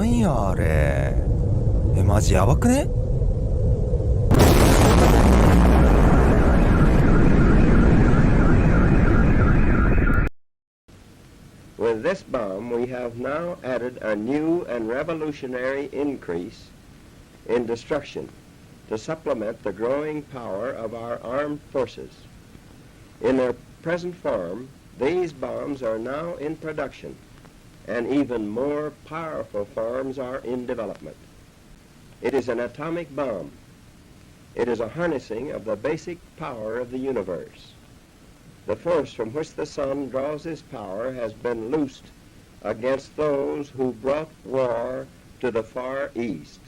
なんやあれ。マジやばくね？ With this bomb, we have now added a new and revolutionary increase in destruction to supplement the growing power of our armed forces. In their present form, these bombs are now in production, and even more powerful forms are in development. It is an atomic bomb. It is a harnessing of the basic power of the universe. The force from which the sun draws his power has been loosed against those who brought war to the Far East.